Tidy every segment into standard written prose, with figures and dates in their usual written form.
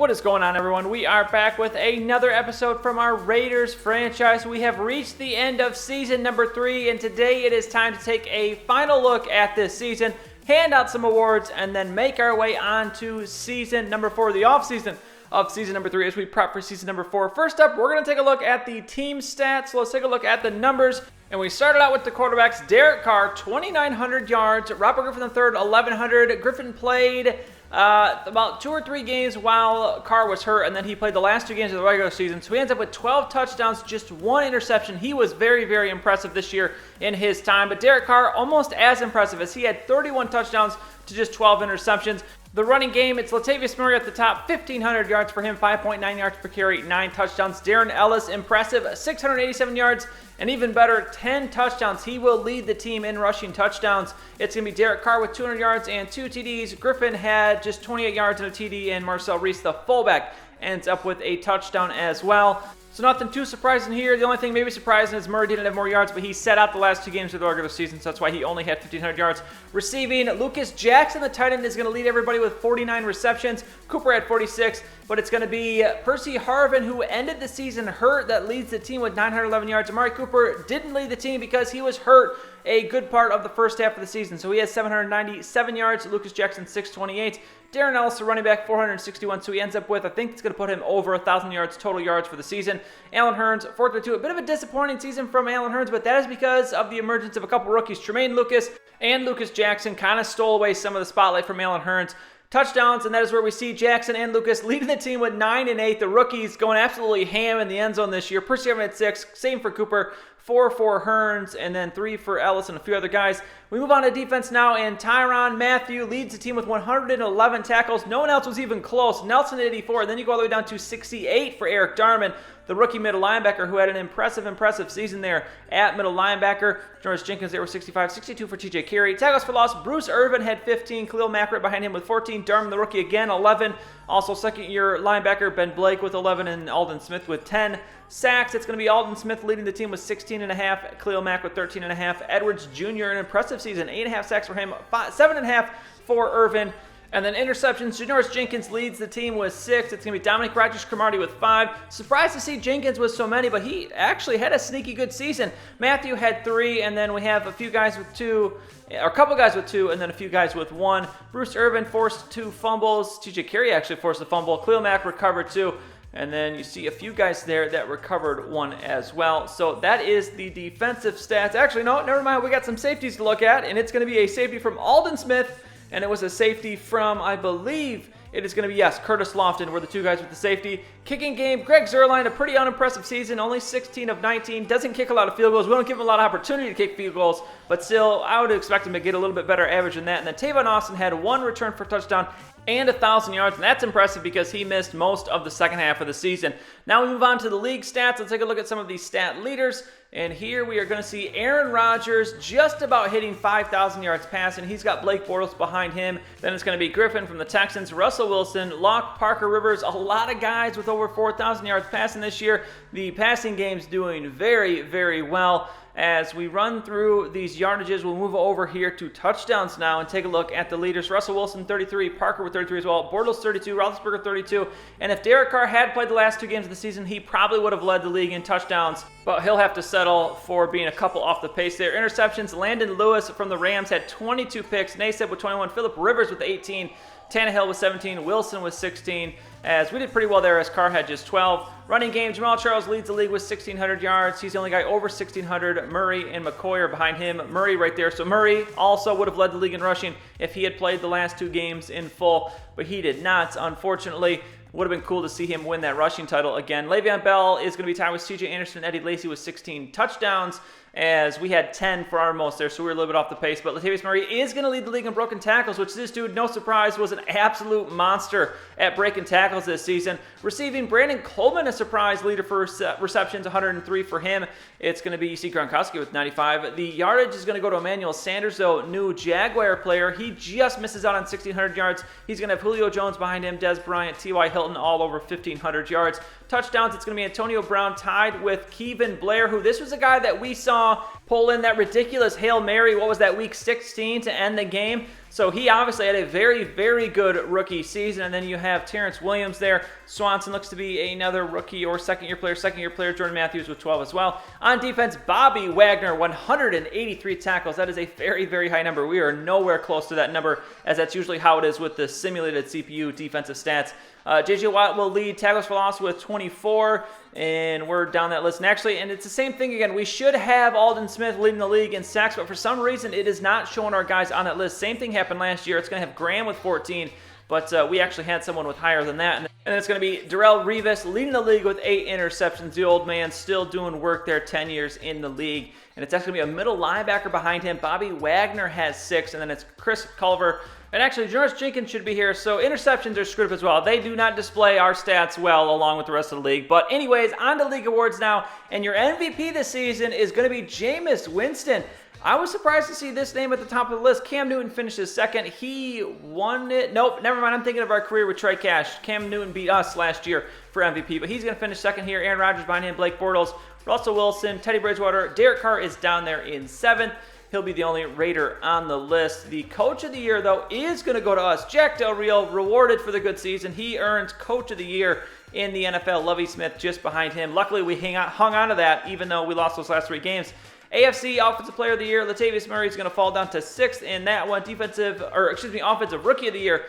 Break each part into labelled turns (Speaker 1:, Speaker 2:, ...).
Speaker 1: What is going on, everyone? We are back with another episode from our Raiders franchise. We have reached the end of season number 3, and today it is time to take a final look at this season, hand out some awards, and then make our way on to season number 4, the off-season of season number 3 as we prep for season number 4. First up, we're going to take a look at the team stats. So let's take a look at the numbers. And we started out with the quarterbacks. Derek Carr, 2,900 yards. Robert Griffin III, 1,100. Griffin played about 2 or 3 games while Carr was hurt, and then he played the last 2 games of the regular season. So he ends up with 12 touchdowns, just 1 interception. He was very, very impressive this year in his time. But Derek Carr, almost as impressive, as he had 31 touchdowns to just 12 interceptions. The running game, it's Latavius Murray at the top, 1,500 yards for him, 5.9 yards per carry, 9 touchdowns. DERON ELLIS, impressive, 687 yards, and even better, 10 touchdowns. He will lead the team in rushing touchdowns. It's going to be Derek Carr with 200 yards and 2 TDs. Griffin had just 28 yards and a TD, and Marcel Reese, the fullback, ends up with a touchdown as well. So nothing too surprising here. The only thing maybe surprising is Murray didn't have more yards, but he sat out the last 2 games of the regular season, so that's why he only had 1,500 yards. Receiving, Lucas Jackson, the tight end, is going to lead everybody with 49 receptions. Cooper had 46, but it's going to be Percy Harvin, who ended the season hurt, that leads the team with 911 yards. Amari Cooper didn't lead the team because he was hurt a good part of the first half of the season, so he has 797 yards. Lucas Jackson, 628. DERON ELLIS, the running back, 461, so he ends up with, I think it's going to put him over 1,000 yards total yards for the season. Allen Hurns, 432. A bit of a disappointing season from Allen Hurns, but that is because of the emergence of a couple rookies. Tremaine Lucas and Lucas Jackson kind of stole away some of the spotlight from Allen Hurns. Touchdowns, and that is where we see Jackson and Lucas leading the team with 9 and 8. The rookies going absolutely ham in the end zone this year. Percy Harvin at 6, same for Cooper. 4 for Hurns, and then 3 for Ellis and a few other guys. We move on to defense now, and Tyrann Mathieu leads the team with 111 tackles. No one else was even close. Nelson at 84, and then you go all the way down to 68 for Eric Darman, the rookie middle linebacker, who had an impressive season there at middle linebacker. George Jenkins there with 65, 62 for TJ Carey. Tackles for loss, Bruce Irvin had 15, Khalil Mack right behind him with 14, Darman the rookie again, 11. Also second-year linebacker Ben Blake with 11, and Aldon Smith with 10. Sacks, it's going to be Aldon Smith leading the team with 16.5, Khalil Mack with 13.5. Edwards Jr., an impressive season, 8.5 sacks for him, 7.5 for Irvin. And then interceptions, Janoris Jenkins leads the team with 6. It's going to be Dominic Rodgers-Cromartie with 5. Surprised to see Jenkins with so many, but he actually had a sneaky good season. Mathieu had 3, and then we have a few guys with 2, or a couple guys with 2, and then a few guys with 1. Bruce Irvin forced 2 fumbles. TJ Carey actually forced a fumble. Khalil Mack recovered 2. And then you see a few guys there that recovered 1 as well. So that is the defensive stats. Actually, no, never mind. We got some safeties to look at, and it's going to be a safety from Aldon Smith, and it was a safety from, I believe, it is going to be, yes, Curtis Lofton were the 2 guys with the safety. Kicking game, Greg Zuerlein, a pretty unimpressive season, only 16 of 19. Doesn't kick a lot of field goals. We don't give him a lot of opportunity to kick field goals, but still, I would expect him to get a little bit better average than that. And then Tavon Austin had 1 return for touchdown and 1,000 yards, and that's impressive because he missed most of the second half of the season. Now we move on to the league stats. Let's take a look at some of these stat leaders. And here we are going to see Aaron Rodgers just about hitting 5,000 yards passing. He's got Blake Bortles behind him. Then it's going to be Griffin from the Texans, Russell Wilson, Locke, Parker Rivers, a lot of guys with over 4,000 yards passing this year. The passing game's doing very, very well. As we run through these yardages, we'll move over here to touchdowns now and take a look at the leaders. Russell Wilson, 33. Parker with 33 as well. Bortles, 32. Roethlisberger, 32. And if Derek Carr had played the last 2 games of the season, he probably would have led the league in touchdowns. But he'll have to settle for being a couple off the pace there. Interceptions, Landon Lewis from the Rams had 22 picks. Naismith with 21. Phillip Rivers with 18. Tannehill with 17. Wilson with 16. As we did pretty well there, as Carr had just 12. Running game, Jamal Charles leads the league with 1,600 yards. He's the only guy over 1,600. Murray and McCoy are behind him. Murray right there. So Murray also would have led the league in rushing if he had played the last 2 games in full, but he did not, unfortunately. Would have been cool to see him win that rushing title again. Le'Veon Bell is going to be tied with C.J. Anderson and Eddie Lacy with 16 touchdowns, as we had 10 for our most there, so we were a little bit off the pace. But Latavius Murray is going to lead the league in broken tackles, which this dude, no surprise, was an absolute monster at breaking tackles this season. Receiving, Brandon Coleman, a surprise leader for receptions, 103 for him. It's going to be C. Gronkowski with 95. The yardage is going to go to Emmanuel Sanders, though, new Jaguar player. He just misses out on 1,600 yards. He's going to have Julio Jones behind him, Des Bryant, T.Y. Hilton, all over 1,500 yards. Touchdowns, it's going to be Antonio Brown tied with Kevin Blair, who this was a guy that we saw saw pull in that ridiculous Hail Mary, what was that, week 16 to end the game? So he obviously had a very, very good rookie season. And then you have Terrence Williams there. Swanson looks to be another rookie or second-year player. Jordan Matthews with 12 as well. On defense, Bobby Wagner, 183 tackles. That is a very, very high number. We are nowhere close to that number, as that's usually how it is with the simulated CPU defensive stats. J.J. Watt will lead tackles for loss with 24, and we're down that list. And it's the same thing again. We should have Aldon Smith leading the league in sacks, but for some reason it is not showing our guys on that list. Same thing happened last year. It's going to have Graham with 14, but we actually had someone with higher than that. And then it's going to be Darrelle Revis leading the league with 8 interceptions. The old man still doing work there, 10 years in the league. And it's actually going to be a middle linebacker behind him. Bobby Wagner has 6, and then it's Chris Culver. And actually, Janoris Jenkins should be here, so interceptions are screwed up as well. They do not display our stats well along with the rest of the league. But anyways, on to league awards now, and your MVP this season is going to be Jameis Winston. I was surprised to see this name at the top of the list. Cam Newton finishes second. He won it. Nope, never mind. I'm thinking of our career with Trey Cash. Cam Newton beat us last year for MVP, but he's going to finish second here. Aaron Rodgers behind him, Blake Bortles, Russell Wilson, Teddy Bridgewater. Derek Carr is down there in 7th. He'll be the only Raider on the list. The Coach of the Year, though, is going to go to us. Jack Del Rio, rewarded for the good season. He earns Coach of the Year in the NFL. Lovie Smith just behind him. Luckily, we hung on to that, even though we lost those last 3 games. AFC Offensive Player of the Year, Latavius Murray is going to fall down to 6th in that one. Offensive Rookie of the Year,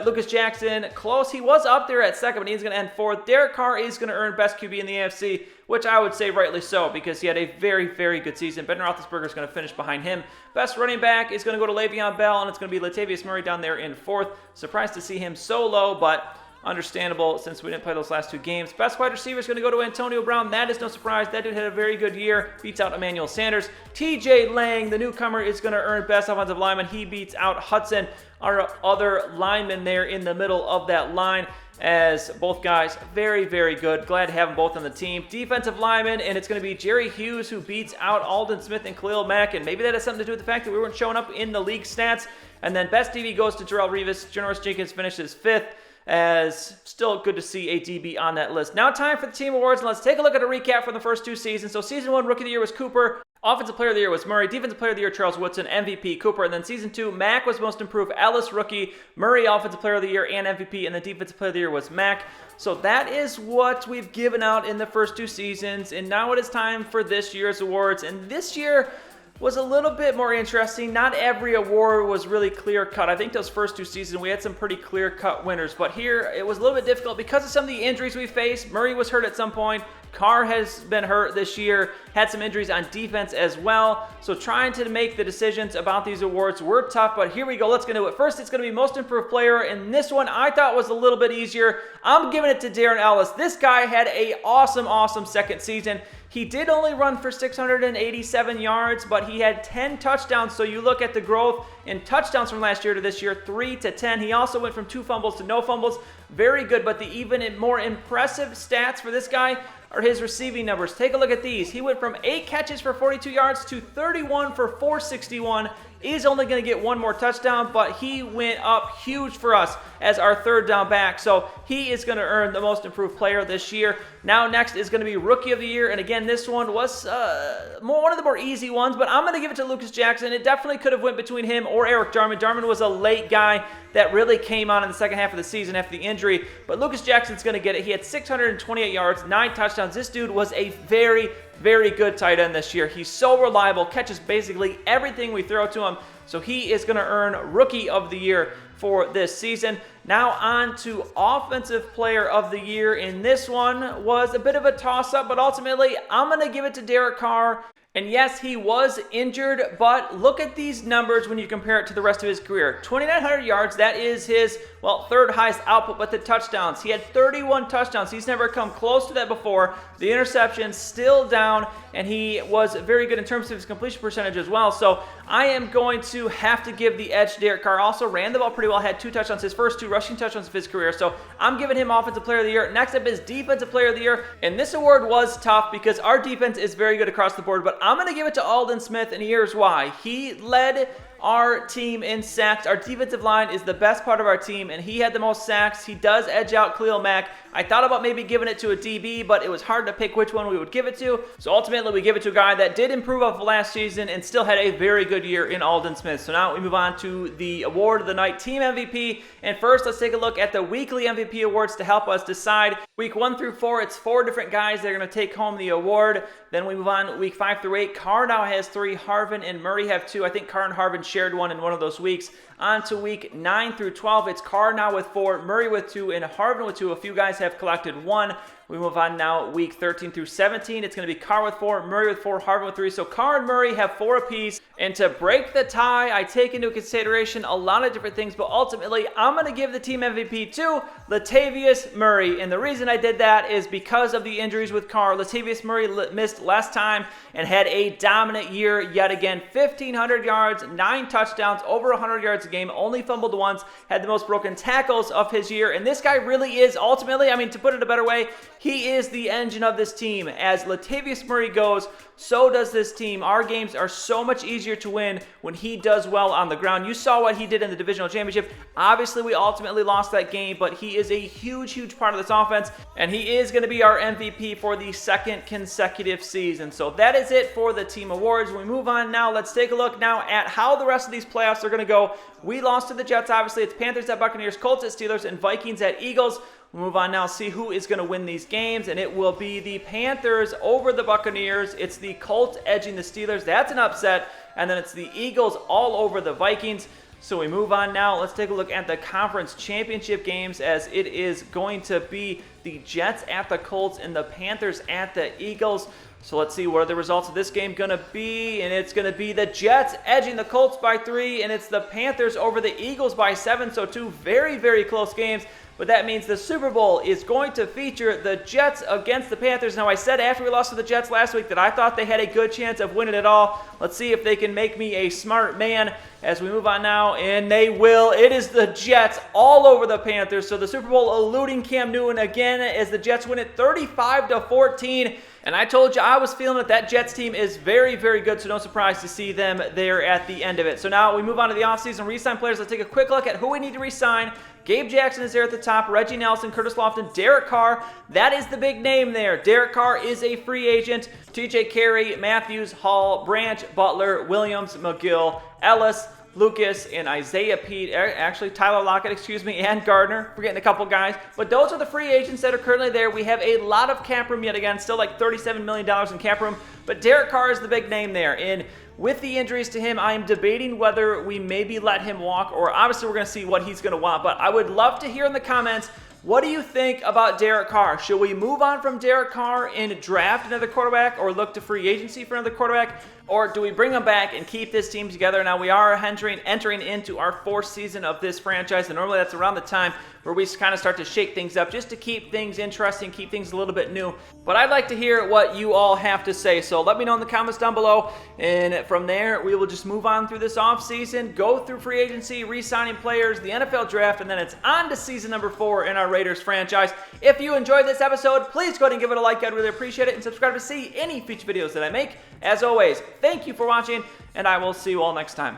Speaker 1: Lucas Jackson, close. He was up there at 2nd, but he's going to end 4th. Derek Carr is going to earn Best QB in the AFC, which I would say rightly so, because he had a very, very good season. Ben Roethlisberger is going to finish behind him. Best running back is going to go to Le'Veon Bell, and it's going to be Latavius Murray down there in 4th. Surprised to see him so low, but understandable since we didn't play those last 2 games. Best wide receiver is going to go to Antonio Brown. That is no surprise. That dude had a very good year. Beats out Emmanuel Sanders. TJ Lang, the newcomer, is going to earn Best Offensive Lineman. He beats out Hudson, our other lineman there in the middle of that line, as both guys very, very good. Glad to have them both on the team. Defensive lineman, and it's going to be Jerry Hughes who beats out Aldon Smith and Khalil Mack, and maybe that has something to do with the fact that we weren't showing up in the league stats. And then Best DB goes to Darrelle Revis. Janoris Jenkins finishes 5th. As still good to see a DB on that list. Now time for the team awards, and let's take a look at a recap from the first 2 seasons. So season 1, Rookie of the Year was Cooper. Offensive Player of the Year was Murray. Defensive Player of the Year, Charles Woodson. MVP, Cooper. And then season 2, Mack was Most Improved. Ellis, Rookie. Murray, Offensive Player of the Year and MVP. And the Defensive Player of the Year was Mack. So that is what we've given out in the first 2 seasons. And now it is time for this year's awards. And this year was a little bit more interesting. Not every award was really clear-cut. I think those first 2 seasons, we had some pretty clear-cut winners. But here, it was a little bit difficult because of some of the injuries we faced. Murray was hurt at some point. CARR has been hurt this year. Had some injuries on defense as well. So trying to make the decisions about these awards were tough. But here we go. Let's get into it. First, it's going to be Most Improved Player. And this one I thought was a little bit easier. I'm giving it to Darren Ellis. This guy had an awesome second season. He did only run for 687 yards, but he had 10 touchdowns. So you look at the growth in touchdowns from last year to this year, 3 to 10. He also went from 2 fumbles to no fumbles. Very good, but the even more impressive stats for this guy are his receiving numbers. Take a look at these. He went from 8 catches for 42 yards to 31 for 461. Is only going to get 1 more touchdown, but he went up huge for us as our 3rd down back. So he is going to earn the Most Improved Player this year. Now next is going to be Rookie of the Year. And again, this one was one of the more easy ones, but I'm going to give it to Lucas Jackson. It definitely could have went between him or Eric Darman. Darman was a late guy that really came on in the second half of the season after the injury, but Lucas Jackson's going to get it. He had 628 yards, 9 touchdowns. This dude was a very, very good tight end this year. He's so reliable, catches basically everything we throw to him. So he is going to earn Rookie of the Year for this season. Now on to Offensive Player of the Year. And this one was a bit of a toss-up, but ultimately I'm going to give it to Derek Carr. And yes, he was injured, but look at these numbers when you compare it to the rest of his career. 2,900 yards, that is his, 3rd highest output, but the touchdowns. He had 31 touchdowns. He's never come close to that before. The interceptions still down, and he was very good in terms of his completion percentage as well. So I am going to have to give the edge to Derek Carr. Also ran the ball pretty well, had 2 touchdowns, his first 2 rushing touchdowns of his career. So I'm giving him Offensive Player of the Year. Next up is Defensive Player of the Year. And this award was tough because our defense is very good across the board, but I'm going to give it to Aldon Smith, and here's why. He led our team in sacks. Our defensive line is the best part of our team, and he had the most sacks. He does edge out Khalil Mack. I thought about maybe giving it to a DB, but it was hard to pick which one we would give it to. So ultimately, we give it to a guy that did improve off of last season and still had a very good year in Aldon Smith. So now we move on to the award of the night, team MVP. And first, let's take a look at the weekly MVP awards to help us decide. Week 1 through 4, it's 4 different guys that are going to take home the award. Then we move on week 5 through 8. CARR now has 3. Harvin and Murray have 2. I think CARR and Harvin shared one in one of those weeks. On to week 9 through 12. It's CARR now with 4, Murray with 2, and Harvin with 2. A few guys have collected 1. We move on now week 13 through 17. It's going to be CARR with 4, Murray with 4, Harvin with 3. So CARR and Murray have 4 apiece. And to break the tie, I take into consideration a lot of different things, but ultimately I'm going to give the team MVP to LATAVIUS Murray. And the reason I did that is because of the injuries with CARR. LATAVIUS Murray missed less time and had a dominant year yet again. 1,500 yards, 9 touchdowns, over 100 yards a game, only fumbled once, had the most broken tackles of his year. And this guy really is ultimately, I mean, to put it a better way, he is the engine of this team. As LATAVIUS Murray goes, so does this team. Our games are so much easier to win when he does well on the ground. You saw what he did in the divisional championship. Obviously, we ultimately lost that game, but he is a huge, huge part of this offense, and he is going to be our MVP for the 2nd consecutive season. So that is it for the team awards. We move on now. Let's take a look now at how the rest of these playoffs are going to go. We lost to the Jets, obviously. It's Panthers at Buccaneers, Colts at Steelers, and Vikings at Eagles. We'll move on now, see who is going to win these games, and it will be the Panthers over the Buccaneers. It's the Colts edging the Steelers. That's an upset. And then it's the Eagles all over the Vikings. So we move on now. Let's take a look at the conference championship games, as it is going to be the Jets at the Colts and the Panthers at the Eagles. So let's see what are the results of this game going to be. And it's going to be the Jets edging the Colts by 3, and it's the Panthers over the Eagles by 7. So 2 very, very close games. But that means the Super Bowl is going to feature the Jets against the Panthers. Now, I said after we lost to the Jets last week that I thought they had a good chance of winning it all. Let's see if they can make me a smart man as we move on now, and they will. It is the Jets all over the Panthers. So the Super Bowl eluding Cam Newton again as the Jets win it 35-14. And I told you I was feeling it. That Jets team is very, very good, so no surprise to see them there at the end of it. So now we move on to the offseason re-sign players. Let's take a quick look at who we need to re-sign. Gabe Jackson is there at the top. Reggie Nelson, Curtis Lofton, Derek Carr. That is the big name there. Derek Carr is a free agent. TJ Carey, Matthews, Hall, Branch, Butler, Williams, McGill, Ellis, Lucas, and Isaiah Pete, actually Tyler Lockett, and Gardner. We're getting a couple guys. But those are the free agents that are currently there. We have a lot of cap room yet again, still like $37 million in cap room. But Derek Carr is the big name there. And with the injuries to him, I am debating whether we maybe let him walk, or obviously we're going to see what he's going to want. But I would love to hear in the comments, what do you think about Derek Carr? Should we move on from Derek Carr and draft another quarterback, or look to free agency for another quarterback? Or do we bring him back and keep this team together? Now, we are entering into our 4th season of this franchise, and normally that's around the time where we kind of start to shake things up just to keep things interesting, keep things a little bit new. But I'd like to hear what you all have to say, so let me know in the comments down below, and from there, we will just move on through this offseason, go through free agency, re-signing players, the NFL draft, and then it's on to season number 4 in our Raiders franchise. If you enjoyed this episode, please go ahead and give it a like. I'd really appreciate it, and subscribe to see any future videos that I make. As always, thank you for watching, and I will see you all next time.